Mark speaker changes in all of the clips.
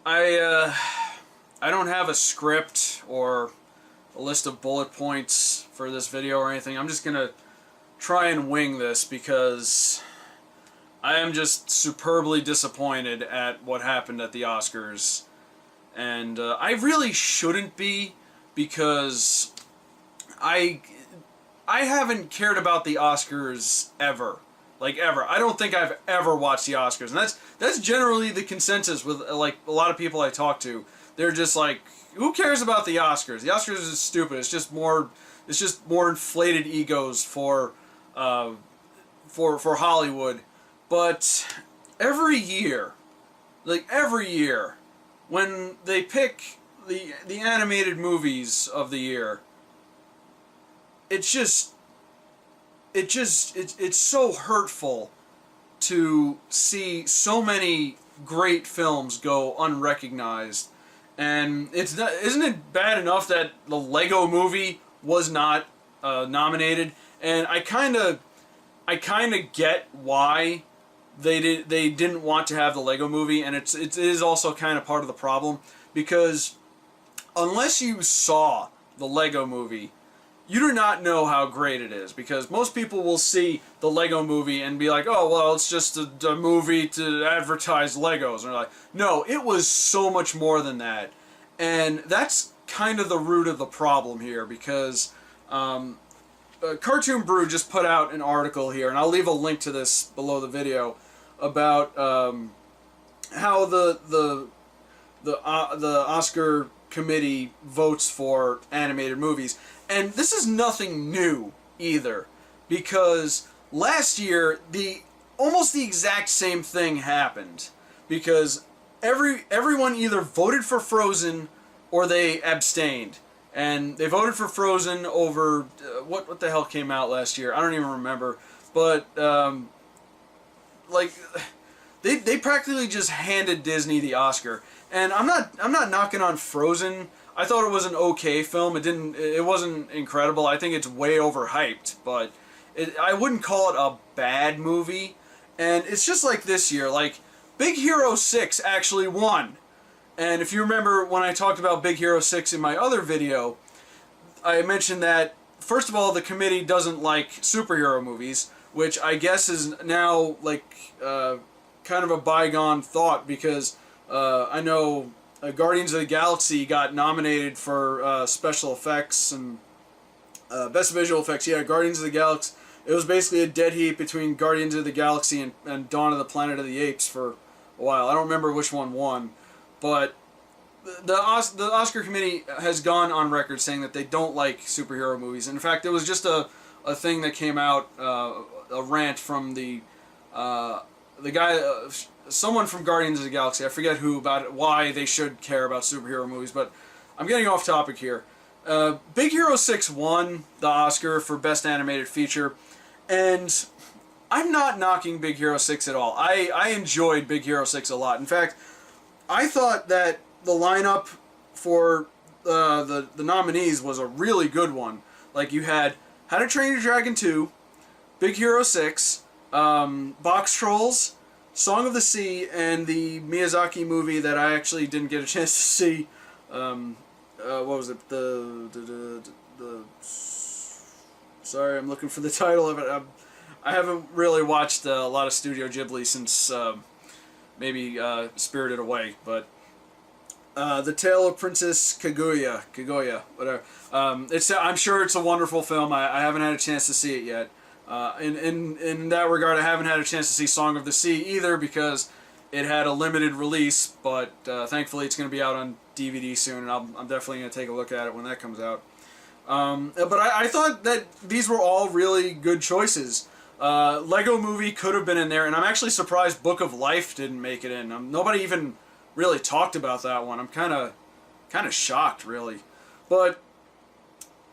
Speaker 1: I I don't have a script or a list of bullet points for this video or anything. I'm just gonna try and wing this because I am just superbly disappointed at what happened at the Oscars, and I really shouldn't be, because I haven't cared about the Oscars ever. Like, ever. I don't think I've ever watched the Oscars. And that's generally the consensus with, like, a lot of people I talk to. They're just like, who cares about the Oscars? The Oscars is stupid. It's just more inflated egos for Hollywood. But every year, when they pick the animated movies of the year, it's so hurtful to see so many great films go unrecognized. And isn't it bad enough that the Lego Movie was not nominated? And I kind of get why they didn't want to have the Lego Movie, and it is also kind of part of the problem, because unless you saw the Lego Movie, you do not know how great it is, because most people will see the Lego Movie and be like, oh, well, it's just a movie to advertise Legos. And they're like, no, it was so much more than that. And that's kind of the root of the problem here, because Cartoon Brew just put out an article here, and I'll leave a link to this below the video, about how the Oscar committee votes for animated movies. And this is nothing new either, because last year almost the exact same thing happened, because everyone either voted for Frozen or they abstained. And they voted for Frozen over what the hell came out last year? I don't even remember. But like, they practically just handed Disney the Oscar. And I'm not knocking on Frozen. I thought it was an okay film. It wasn't incredible. I think it's way overhyped, but I wouldn't call it a bad movie. And it's just like this year, like, Big Hero 6 actually won. And if you remember when I talked about Big Hero 6 in my other video, I mentioned that, first of all, the committee doesn't like superhero movies, which I guess is now, like, kind of a bygone thought, because I know Guardians of the Galaxy got nominated for special effects and best visual effects. Yeah, Guardians of the Galaxy. It was basically a dead heat between Guardians of the Galaxy and Dawn of the Planet of the Apes for a while. I don't remember which one won, but the Oscar committee has gone on record saying that they don't like superhero movies. In fact, it was just a thing that came out, a rant from the guy. Someone from Guardians of the Galaxy, I forget who, about why they should care about superhero movies, but I'm getting off topic here. Big Hero 6 won the Oscar for Best Animated Feature, and I'm not knocking Big Hero 6 at all. I enjoyed Big Hero 6 a lot. In fact, I thought that the lineup for the nominees was a really good one. Like, you had How to Train Your Dragon 2, Big Hero 6, Box Trolls, Song of the Sea, and the Miyazaki movie that I actually didn't get a chance to see. What was it? Sorry, I'm looking for the title of it. I haven't really watched a lot of Studio Ghibli since maybe Spirited Away, but The Tale of Princess Kaguya, whatever. I'm sure it's a wonderful film. I haven't had a chance to see it yet. In that regard, I haven't had a chance to see Song of the Sea either, because it had a limited release, but thankfully it's going to be out on DVD soon, and I'm definitely going to take a look at it when that comes out. But I thought that these were all really good choices. Lego Movie could have been in there, and I'm actually surprised Book of Life didn't make it in. Nobody even really talked about that one. I'm kind of shocked, really. But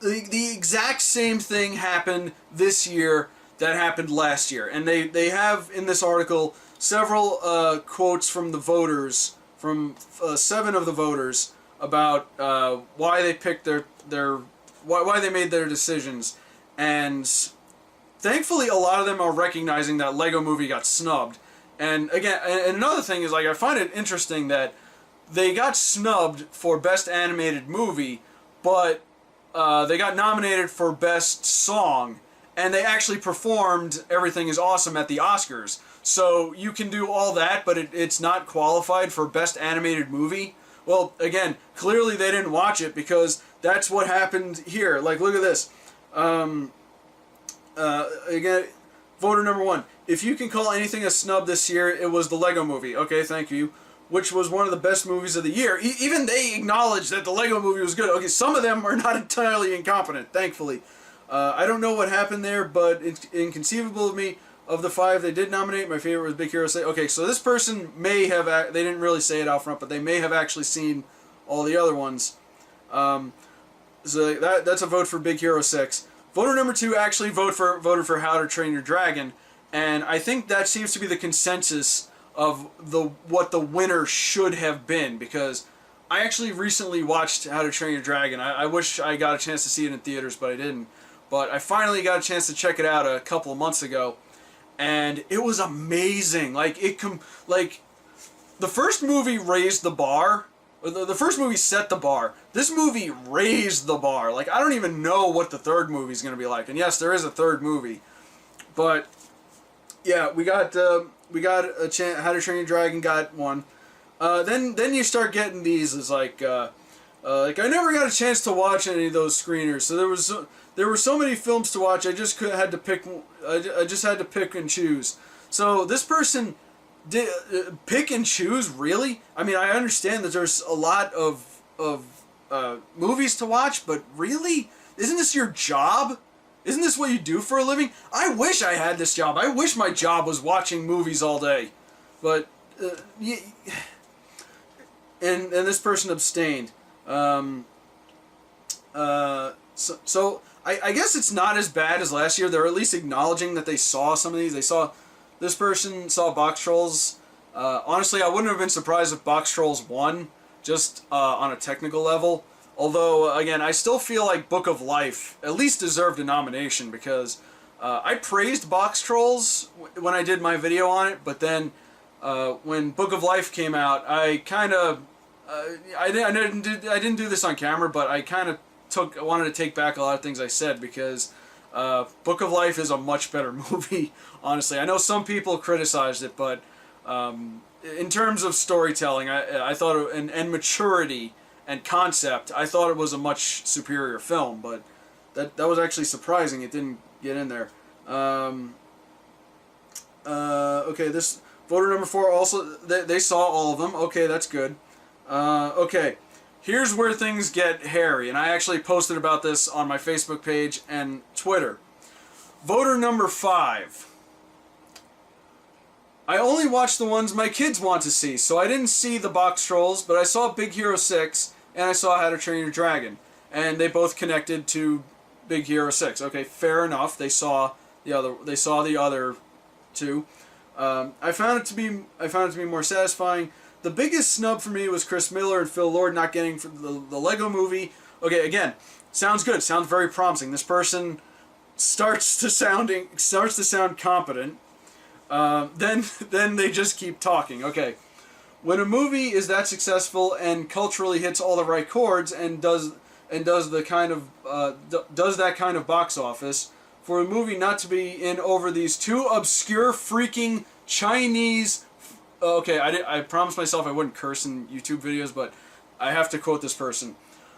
Speaker 1: the exact same thing happened this year that happened last year. And they have in this article several quotes from the voters, from 7 of the voters, about why they picked why they made their decisions. And thankfully a lot of them are recognizing that Lego Movie got snubbed. And again, and another thing is, like, I find it interesting that they got snubbed for Best Animated Movie, but they got nominated for Best Song, and they actually performed Everything is Awesome at the Oscars. So you can do all that, but it's not qualified for Best Animated Movie. Well, again, clearly they didn't watch it, because that's what happened here. Like, look at this. Again, voter number 1. If you can call anything a snub this year, it was the Lego Movie. Okay, thank you. Which was one of the best movies of the year. Even they acknowledged that the Lego Movie was good. Okay, some of them are not entirely incompetent, thankfully. I don't know what happened there, but it's inconceivable of me. Of the 5 they did nominate, my favorite was Big Hero 6. Okay, so this person may have, they didn't really say it out front, but they may have actually seen all the other ones. So that's a vote for Big Hero 6. Voter number 2 actually voted for How to Train Your Dragon, and I think that seems to be the consensus of what the winner should have been, because I actually recently watched How to Train Your Dragon. I wish I got a chance to see it in theaters, but I didn't. But I finally got a chance to check it out a couple of months ago, and it was amazing. Like, the first movie raised the bar. The first movie set the bar. This movie raised the bar. Like, I don't even know what the third movie is going to be like. And yes, there is a third movie. But yeah, we got a chance. How to Train Your Dragon got one. Then you start getting these as like I never got a chance to watch any of those screeners. So there were so many films to watch. I just had to pick. I just had to pick and choose. So this person did pick and choose. Really? I mean, I understand that there's a lot of movies to watch, but really, isn't this your job? Isn't this what you do for a living? I wish I had this job. I wish my job was watching movies all day. But, and this person abstained. So I guess it's not as bad as last year. They're at least acknowledging that they saw some of these. This person saw Box Trolls. Honestly, I wouldn't have been surprised if Box Trolls won, just on a technical level. Although, again, I still feel like Book of Life at least deserved a nomination, because I praised Box Trolls when I did my video on it, but then when Book of Life came out, I kind of I didn't do this on camera, but I kind of wanted to take back a lot of things I said, because Book of Life is a much better movie. Honestly, I know some people criticized it, but in terms of storytelling, I thought and maturity and concept, I thought it was a much superior film, but that was actually surprising. It didn't get in there. Okay, this voter number 4 also, they saw all of them. Okay, that's good. Okay, here's where things get hairy, and I actually posted about this on my Facebook page and Twitter. Voter number 5. I only watched the ones my kids want to see, so I didn't see the Box Trolls, but I saw Big Hero 6, and I saw How to Train Your Dragon, and they both connected to Big Hero 6. Okay, fair enough. They saw the other two. I found it to be more satisfying. The biggest snub for me was Chris Miller and Phil Lord not getting for the Lego Movie. Okay, again, sounds good. Sounds very promising. This person starts to sound competent. Then they just keep talking. Okay. When a movie is that successful and culturally hits all the right chords and does that kind of box office, for a movie not to be in over these 2 obscure freaking Chinese. Okay, I promised myself I wouldn't curse in YouTube videos, but I have to quote this person.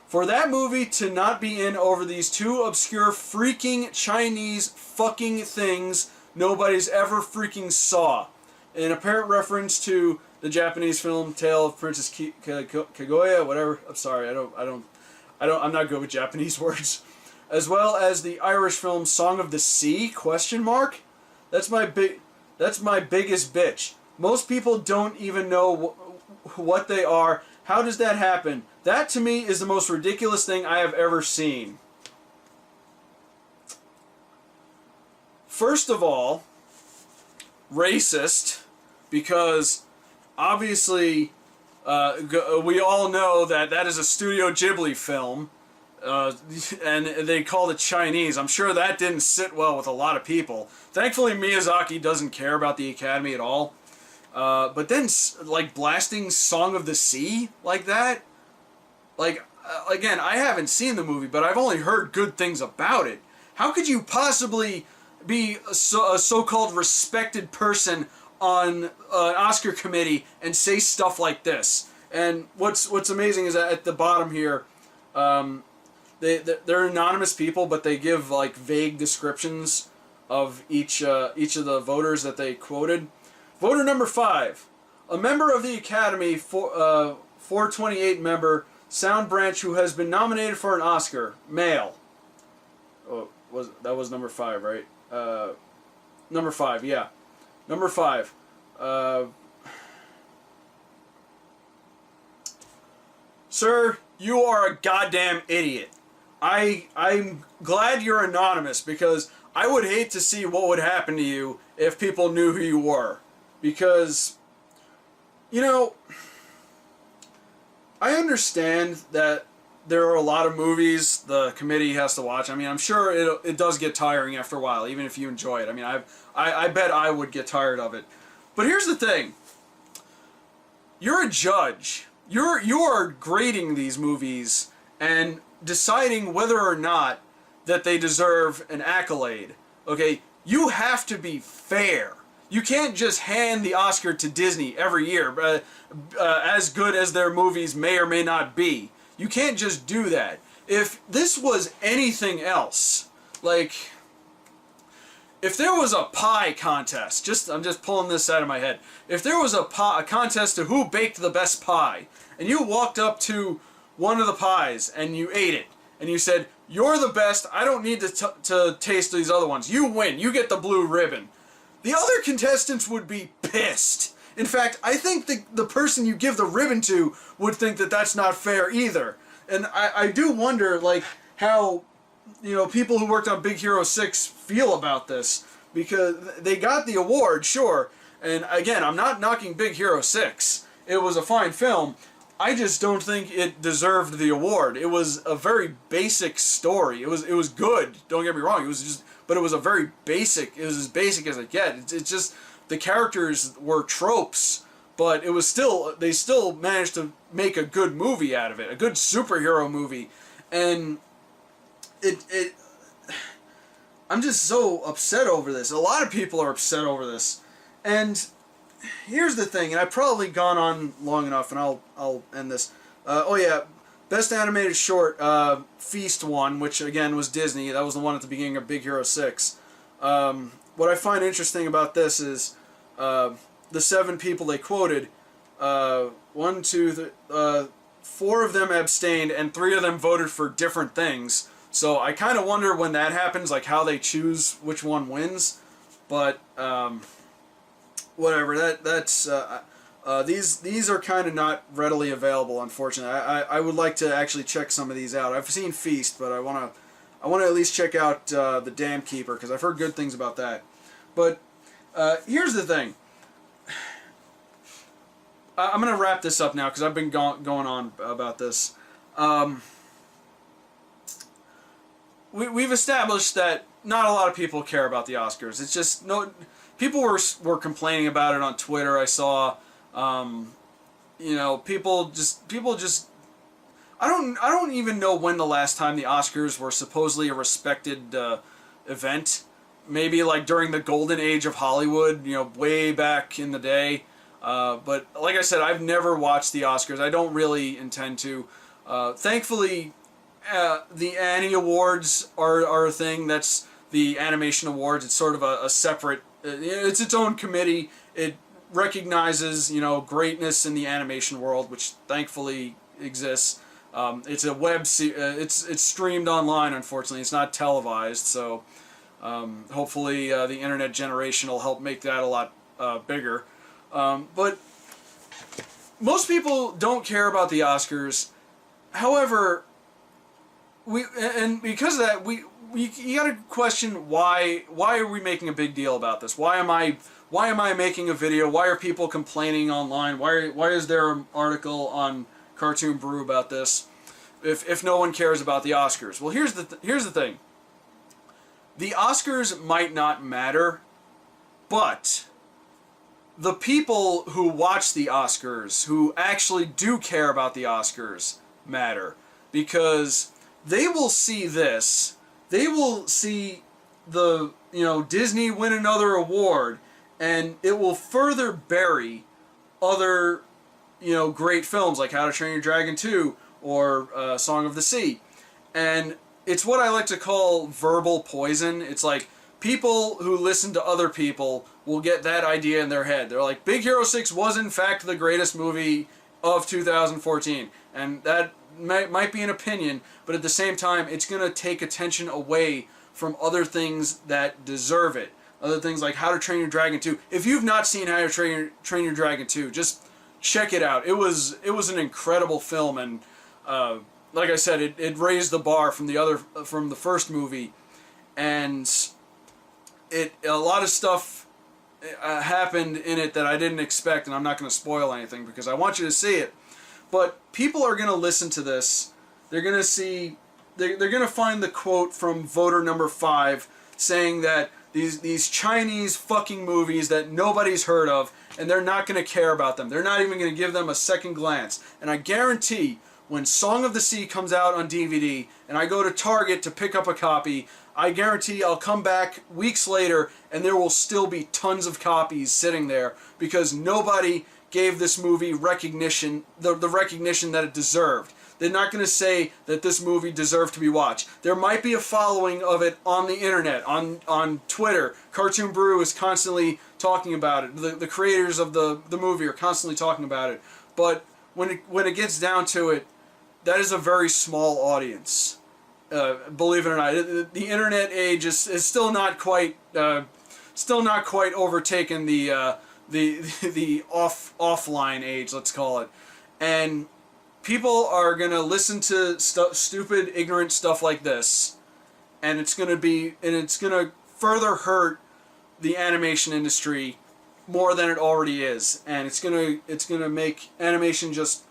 Speaker 1: For that movie to not be in over these 2 obscure freaking Chinese fucking things nobody's ever freaking saw. An apparent reference to the Japanese film Tale of Princess Kaguya, whatever. I'm sorry, I'm not good with Japanese words. As well as the Irish film Song of the Sea? ? That's my biggest bitch. Most people don't even know what they are. How does that happen? That to me is the most ridiculous thing I have ever seen. First of all, racist, because obviously we all know that is a Studio Ghibli film, and they called it Chinese. I'm sure that didn't sit well with a lot of people. Thankfully, Miyazaki doesn't care about the Academy at all. But then, like, blasting Song of the Sea like that? Like, again, I haven't seen the movie, but I've only heard good things about it. How could you possibly be a so-called respected person on an Oscar committee and say stuff like this? And what's amazing is that at the bottom here, they're anonymous people, but they give like vague descriptions of each of the voters that they quoted. Voter number 5, a member of the Academy, 428 member, Sound Branch, who has been nominated for an Oscar, male. Oh, that was number 5, right? Number 5, yeah. Number 5. Sir, you are a goddamn idiot. I'm glad you're anonymous, because I would hate to see what would happen to you if people knew who you were. Because, you know, I understand that there are a lot of movies the committee has to watch. I mean, I'm sure it does get tiring after a while, even if you enjoy it. I mean, I bet I would get tired of it. But here's the thing. You're a judge. You are grading these movies and deciding whether or not that they deserve an accolade. Okay? You have to be fair. You can't just hand the Oscar to Disney every year, as good as their movies may or may not be. You can't just do that. If this was anything else, like, if there was a pie contest, I'm just pulling this out of my head. If there was a contest to who baked the best pie, and you walked up to one of the pies and you ate it, and you said, "You're the best, I don't need to taste these other ones. You win, you get the blue ribbon." The other contestants would be pissed. In fact, I think the person you give the ribbon to would think that that's not fair either. And I do wonder, like, how, you know, people who worked on Big Hero 6 feel about this. Because they got the award, sure. And again, I'm not knocking Big Hero 6. It was a fine film. I just don't think it deserved the award. It was a very basic story. It was good, don't get me wrong. But it was a very basic, it was as basic as it gets. It's just, the characters were tropes, but it was still, they still managed to make a good movie out of it, a good superhero movie. And I'm just so upset over this. A lot of people are upset over this. And here's the thing, and I've probably gone on long enough, and I'll end this. Oh yeah, Best Animated Short, Feast won, which again was Disney. That was the one at the beginning of Big Hero 6. What I find interesting about this is the 7 people they quoted, 4 of them abstained and 3 of them voted for different things. So I kind of wonder when that happens, like how they choose which one wins. But whatever. These are kind of not readily available, unfortunately. I would like to actually check some of these out. I've seen Feast, but I want to at least check out The Dam Keeper, because I've heard good things about that. But here's the thing. I'm going to wrap this up now, because I've been going on about this. We've established that not a lot of people care about the Oscars. It's just, people were complaining about it on Twitter. I saw, you know, people just. I don't even know when the last time the Oscars were supposedly a respected event. Maybe like during the golden age of Hollywood, you know, way back in the day. But like I said, I've never watched the Oscars. I don't really intend to. Thankfully, the Annie Awards are a thing. That's the Animation Awards. It's sort of a separate. It's its own committee. It recognizes, you know, greatness in the animation world, which thankfully exists. It's a it's streamed online. Unfortunately, it's not televised. So hopefully, the internet generation will help make that a lot bigger. But most people don't care about the Oscars. However, because of that, you got to question why are we making a big deal about this? Why am I making a video? Why are people complaining online? Why is there an article on Cartoon Brew about this? If no one cares about the Oscars, well, here's the thing. The Oscars might not matter, but the people who watch the Oscars, who actually do care about the Oscars, matter. Because they will see this. They will see the, Disney win another award, and it will further bury other, great films like How to Train Your Dragon 2 or Song of the Sea. And it's what I like to call verbal poison. It's like people who listen to other people will get that idea in their head. They're like, Big Hero 6 was in fact the greatest movie of 2014. And that might be an opinion, but at the same time, it's going to take attention away from other things that deserve it. Other things like How to Train Your Dragon 2. If you've not seen How to Train Your Dragon 2, just check it out. It was an incredible film, and like I said, it raised the bar from the first movie, and a lot of stuff happened in it that I didn't expect, and I'm not going to spoil anything because I want you to see it. But people are going to listen to this. They're going to see. They're going to find the quote from voter number 5 saying that these Chinese fucking movies that nobody's heard of, and they're not going to care about them. They're not even going to give them a second glance. And I guarantee when Song of the Sea comes out on DVD and I go to Target to pick up a copy, I guarantee I'll come back weeks later and there will still be tons of copies sitting there because nobody gave this movie recognition, the recognition that it deserved. They're not going to say that this movie deserved to be watched. There might be a following of it on the internet, on Twitter. Cartoon Brew is constantly talking about it. The creators of the movie are constantly talking about it. But when it gets down to it, that is a very small audience. Believe it or not, the internet age is still not quite overtaken the offline age, let's call it, and people are gonna listen to stupid, ignorant stuff like this, and it's gonna further hurt the animation industry more than it already is, and it's gonna make animation just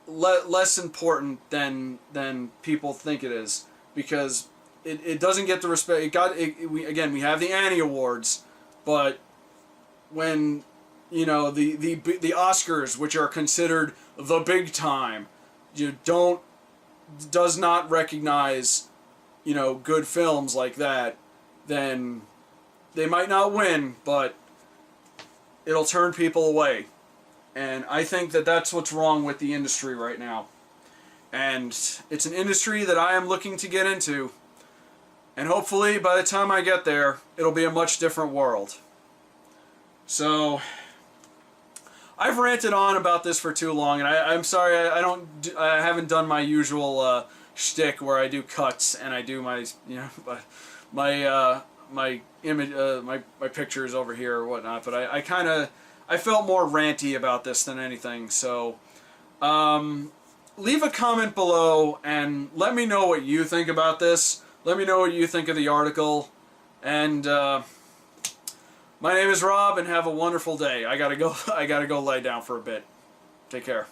Speaker 1: less important than people think it is, because it doesn't get the respect. We have the Annie Awards, but when the Oscars, which are considered the big time, does not recognize good films like that, then they might not win, but it'll turn people away. And I think that that's what's wrong with the industry right now. And it's an industry that I am looking to get into. And hopefully, by the time I get there, it'll be a much different world. So, I've ranted on about this for too long, and I'm sorry I haven't done my usual shtick where I do cuts and I do my my image my pictures over here or whatnot. But I felt more ranty about this than anything. So, leave a comment below and let me know what you think about this. Let me know what you think of the article. And my name is Rob, and have a wonderful day. I gotta go lay down for a bit. Take care.